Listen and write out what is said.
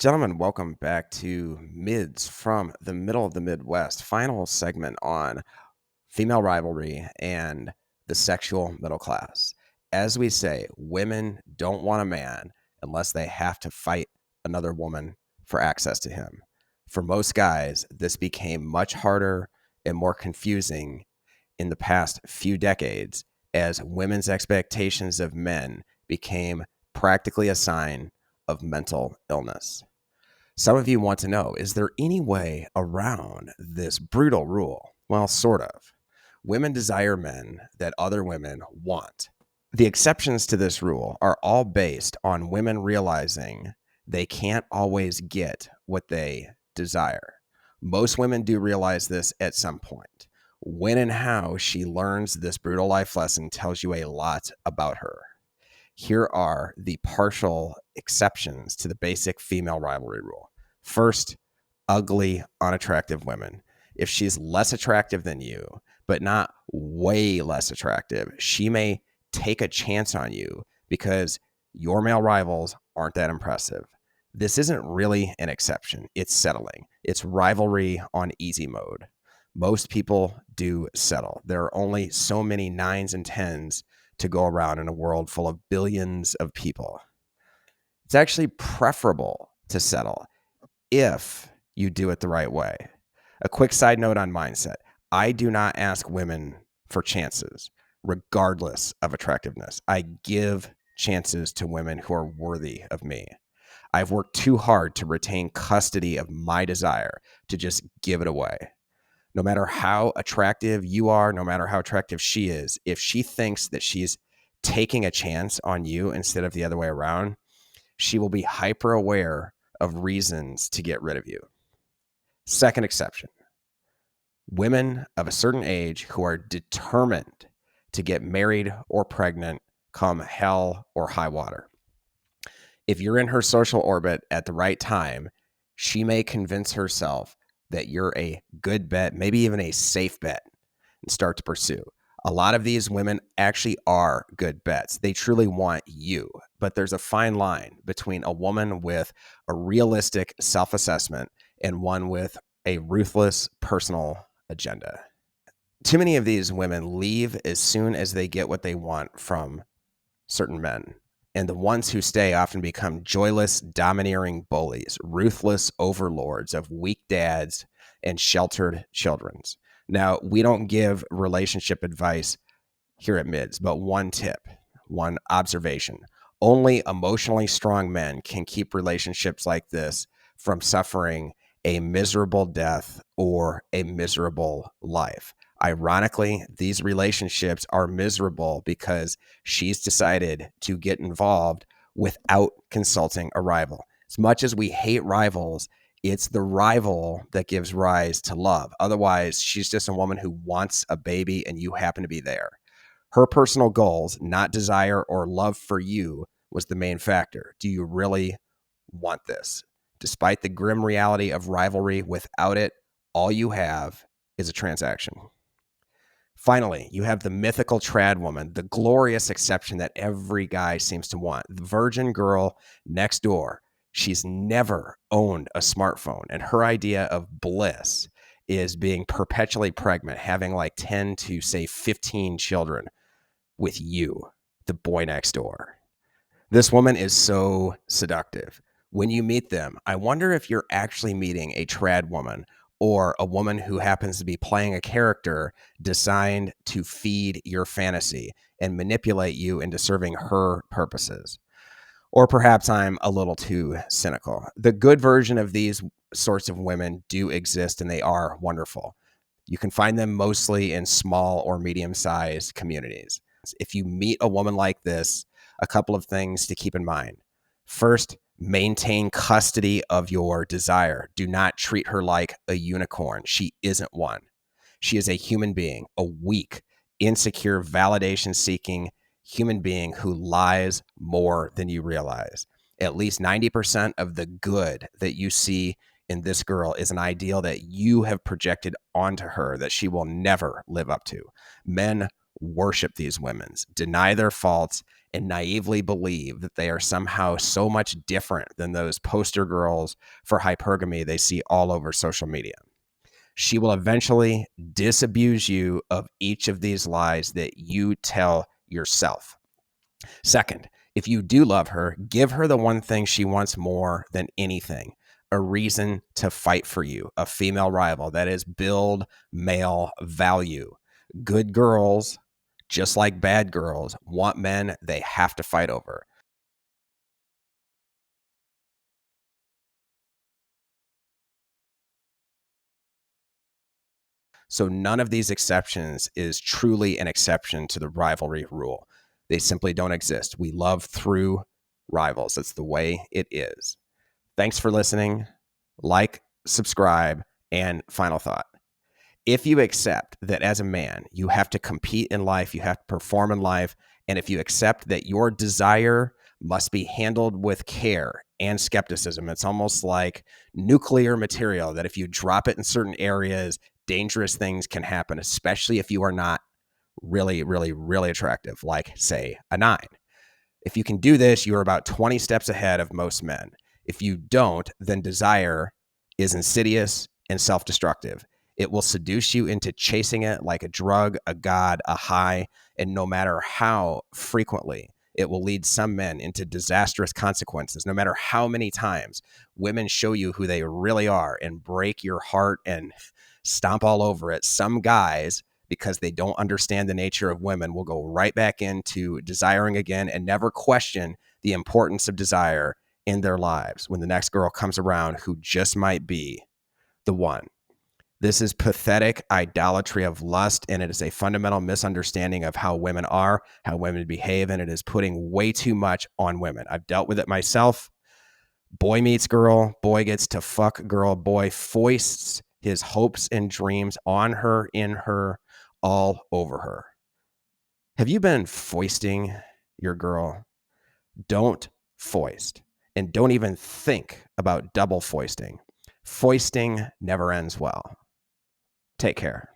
Gentlemen, welcome back to Mids from the middle of the Midwest. Final segment on female rivalry and the sexual middle class. As we say, women don't want a man unless they have to fight another woman for access to him. For most guys, this became much harder and more confusing in the past few decades as women's expectations of men became practically a sign of mental illness. Some of you want to know, is there any way around this brutal rule? Well, sort of. Women desire men that other women want. The exceptions to this rule are all based on women realizing they can't always get what they desire. Most women do realize this at some point. When and how she learns this brutal life lesson tells you a lot about her. Here are the partial exceptions to the basic female rivalry rule. First, ugly, unattractive women. If she's less attractive than you, but not way less attractive, she may take a chance on you because your male rivals aren't that impressive. This isn't really an exception. It's settling. It's rivalry on easy mode. Most people do settle. There are only so many nines and tens to go around in a world full of billions of people. It's actually preferable to settle if you do it the right way. A quick side note on mindset. I do not ask women for chances, regardless of attractiveness. I give chances to women who are worthy of me. I've worked too hard to retain custody of my desire to just give it away. No matter how attractive you are, no matter how attractive she is, if she thinks that she's taking a chance on you instead of the other way around, she will be hyper aware of reasons to get rid of you. Second exception, women of a certain age who are determined to get married or pregnant come hell or high water. If you're in her social orbit at the right time, she may convince herself that you're a good bet, maybe even a safe bet, and start to pursue. A lot of these women actually are good bets. They truly want you, but there's a fine line between a woman with a realistic self-assessment and one with a ruthless personal agenda. Too many of these women leave as soon as they get what they want from certain men. And the ones who stay often become joyless, domineering bullies, ruthless overlords of weak dads and sheltered children. Now, we don't give relationship advice here at Mids, but one tip, one observation. Only emotionally strong men can keep relationships like this from suffering a miserable death or a miserable life. Ironically, these relationships are miserable because she's decided to get involved without consulting a rival. As much as we hate rivals, it's the rival that gives rise to love. Otherwise, she's just a woman who wants a baby and you happen to be there. Her personal goals, not desire or love for you, was the main factor. Do you really want this? Despite the grim reality of rivalry, without it, all you have is a transaction. Finally, you have the mythical trad woman, the glorious exception that every guy seems to want, the virgin girl next door. She's never owned a smartphone, and her idea of bliss is being perpetually pregnant, having like 10 to say 15 children with you, the boy next door. This woman is so seductive. When you meet them, I wonder if you're actually meeting a trad woman or a woman who happens to be playing a character designed to feed your fantasy and manipulate you into serving her purposes. Or perhaps I'm a little too cynical. The good version of these sorts of women do exist, and they are wonderful. You can find them mostly in small or medium-sized communities. If you meet a woman like this, a couple of things to keep in mind. First, maintain custody of your desire. Do not treat her like a unicorn. She isn't one. She is a human being, a weak, insecure, validation-seeking human being who lies more than you realize. At least 90% of the good that you see in this girl is an ideal that you have projected onto her that she will never live up to. Men worship these women, deny their faults, and naively believe that they are somehow so much different than those poster girls for hypergamy they see all over social media. She will eventually disabuse you of each of these lies that you tell yourself. Second, if you do love her, give her the one thing she wants more than anything: a reason to fight for you, a female rival. That is, build male value. Good girls, just like bad girls, want men they have to fight over. So none of these exceptions is truly an exception to the rivalry rule. They simply don't exist. We love through rivals. That's the way it is. Thanks for listening. Like, subscribe, and final thought. If you accept that as a man, you have to compete in life, you have to perform in life, and if you accept that your desire must be handled with care and skepticism, it's almost like nuclear material that if you drop it in certain areas, dangerous things can happen, especially if you are not really, really, really attractive, like, say, a 9. If you can do this, you're about 20 steps ahead of most men. If you don't, then desire is insidious and self-destructive. It will seduce you into chasing it like a drug, a god, a high, and no matter how frequently, it will lead some men into disastrous consequences. No matter how many times women show you who they really are and break your heart and stomp all over it, some guys, because they don't understand the nature of women, will go right back into desiring again and never question the importance of desire in their lives when the next girl comes around who just might be the one. This is pathetic idolatry of lust, and it is a fundamental misunderstanding of how women are, how women behave, and it is putting way too much on women. I've dealt with it myself. Boy meets girl, boy gets to fuck girl, boy foists his hopes and dreams on her, in her, all over her. Have you been foisting your girl? Don't foist, and don't even think about double foisting. Foisting never ends well. Take care.